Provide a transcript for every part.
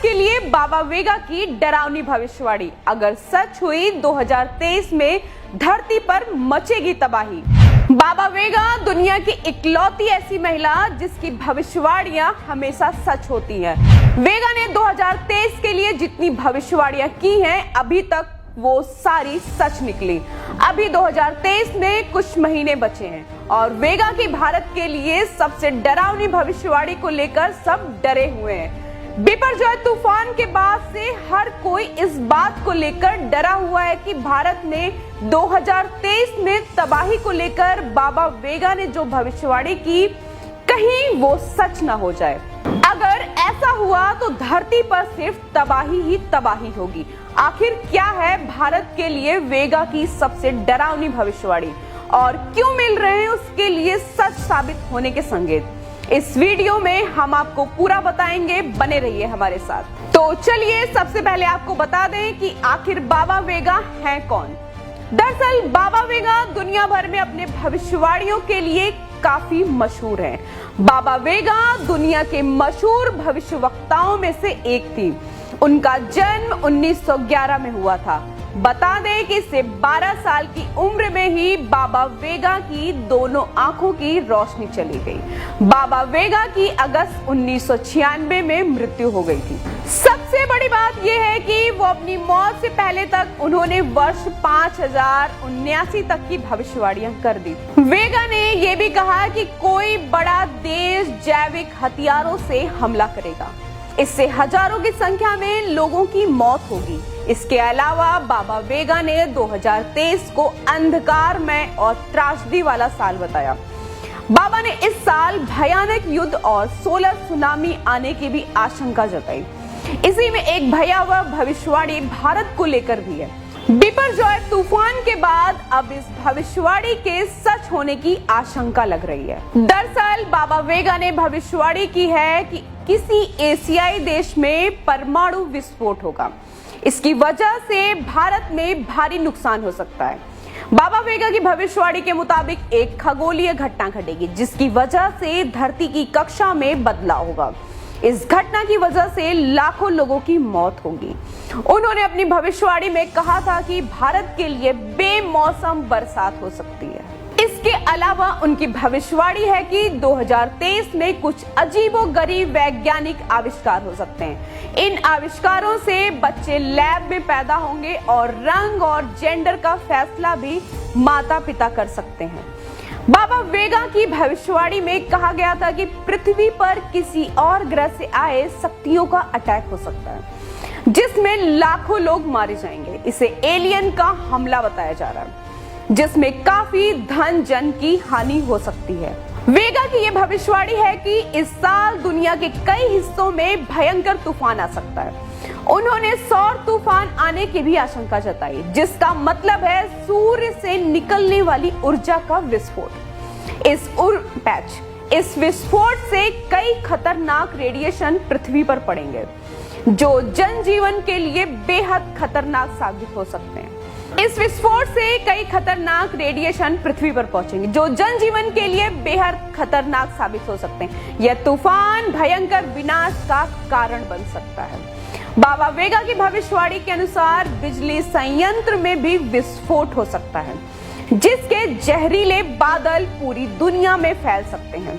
के लिए बाबा वेगा की डरावनी भविष्यवाणी अगर सच हुई 2023 में धरती पर मचेगी तबाही। बाबा वेगा दुनिया की इकलौती ऐसी महिला जिसकी भविष्यवाणियां हमेशा सच होती हैं। वेगा ने 2023 के लिए जितनी भविष्यवाणियां की हैं अभी तक वो सारी सच निकली। अभी 2023 में कुछ महीने बचे हैं और वेगा की भारत के लिए सबसे डरावनी भविष्यवाणी को लेकर सब डरे हुए हैं। बिपरजॉय तूफान के बाद से हर कोई इस बात को लेकर डरा हुआ है कि भारत में 2023 में तबाही को लेकर बाबा वेगा ने जो भविष्यवाणी की कहीं वो सच ना हो जाए। अगर ऐसा हुआ तो धरती पर सिर्फ तबाही ही तबाही होगी। आखिर क्या है भारत के लिए वेगा की सबसे डरावनी भविष्यवाणी और क्यों मिल रहे हैं उसके लिए सच साबित होने के संकेत। इस वीडियो में हम आपको पूरा बताएंगे, बने रहिए हमारे साथ। तो चलिए सबसे पहले आपको बता दें कि आखिर बाबा वेगा हैं कौन। दरअसल बाबा वेगा दुनिया भर में अपने भविष्यवाणियों के लिए काफी मशहूर हैं। बाबा वेगा दुनिया के मशहूर भविष्यवक्ताओं में से एक थी। उनका जन्म 1911 में हुआ था। बता दें कि सिर्फ 12 साल की उम्र में ही बाबा वेगा की दोनों आंखों की रोशनी चली गई। बाबा वेगा की अगस्त 1996 में मृत्यु हो गई थी। सबसे बड़ी बात यह है कि वो अपनी मौत से पहले तक उन्होंने वर्ष 5079 तक की भविष्यवाणियां कर दी। वेगा ने यह भी कहा कि कोई बड़ा देश जैविक हथियारों से हमला करेगा, इससे हजारों की संख्या में लोगों की मौत होगी। इसके अलावा बाबा वेगा ने 2023 को अंधकारमय और त्रासदी वाला साल बताया। बाबा ने इस साल भयानक युद्ध और सोलर सुनामी आने की भी आशंका जताई। इसी में एक भयावह भविष्यवाणी भारत को लेकर भी है। बिपरजॉय तूफान के बाद अब इस भविष्यवाणी के सच होने की आशंका लग रही है। दरअसल बाबा वेगा ने भविष्यवाणी की है कि किसी एशियाई देश में परमाणु विस्फोट होगा। इसकी वजह से भारत में भारी नुकसान हो सकता है। बाबा वेगा की भविष्यवाणी के मुताबिक एक खगोलीय घटना घटेगी जिसकी वजह से धरती की कक्षा में बदलाव होगा। इस घटना की वजह से लाखों लोगों की मौत होगी। उन्होंने अपनी भविष्यवाणी में कहा था कि भारत के लिए बेमौसम बरसात हो सकती है। इसके अलावा उनकी भविष्यवाणी है कि 2023 में कुछ अजीबोगरीब वैज्ञानिक आविष्कार हो सकते हैं। इन आविष्कारों से बच्चे लैब में पैदा होंगे और रंग और जेंडर का फैसला भी माता पिता कर सकते हैं। बाबा वेगा की भविष्यवाणी में कहा गया था कि पृथ्वी पर किसी और ग्रह से आए शक्तियों का अटैक हो सकता है जिसमें लाखों लोग मारे जाएंगे। इसे एलियन का हमला बताया जा रहा है जिसमें काफी धन जन की हानि हो सकती है। वेगा की यह भविष्यवाणी है कि इस साल दुनिया के कई हिस्सों में भयंकर तूफान आ सकता है। उन्होंने सौर तूफान आने की भी आशंका जताई जिसका मतलब है सूर्य से निकलने वाली ऊर्जा का विस्फोट। इस विस्फोट से कई खतरनाक रेडिएशन पृथ्वी पर पड़ेंगे जो जनजीवन के लिए बेहद खतरनाक साबित हो सकते हैं। इस विस्फोट से कई खतरनाक रेडिएशन पृथ्वी पर पहुंचेंगे जो जनजीवन के लिए बेहद खतरनाक साबित हो सकते हैं। यह तूफान भयंकर विनाश का कारण बन सकता है। बाबा वेगा की भविष्यवाणी के अनुसार बिजली संयंत्र में भी विस्फोट हो सकता है जिसके जहरीले बादल पूरी दुनिया में फैल सकते हैं।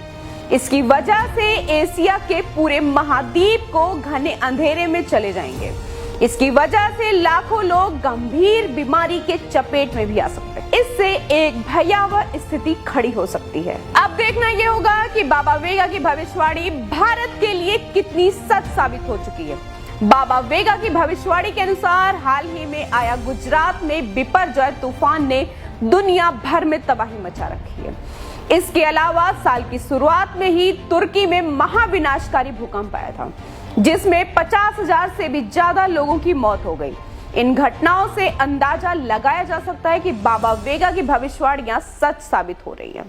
इसकी वजह से एशिया के पूरे महाद्वीप को घने अंधेरे में चले जाएंगे। इसकी वजह से लाखों लोग गंभीर बीमारी के चपेट में भी आ सकते हैं। इससे एक भयावह स्थिति खड़ी हो सकती है। अब देखना यह होगा कि बाबा वेगा की भविष्यवाणी भारत के लिए कितनी सच साबित हो चुकी है। बाबा वेगा की भविष्यवाणी के अनुसार हाल ही में आया गुजरात में बिपरजॉय तूफान ने दुनिया भर में तबाही मचा रखी है। इसके अलावा साल की शुरुआत में ही तुर्की में महाविनाशकारी भूकंप आया था जिसमें 50,000 से भी ज्यादा लोगों की मौत हो गई। इन घटनाओं से अंदाजा लगाया जा सकता है कि बाबा वेगा की भविष्यवाणियां सच साबित हो रही है।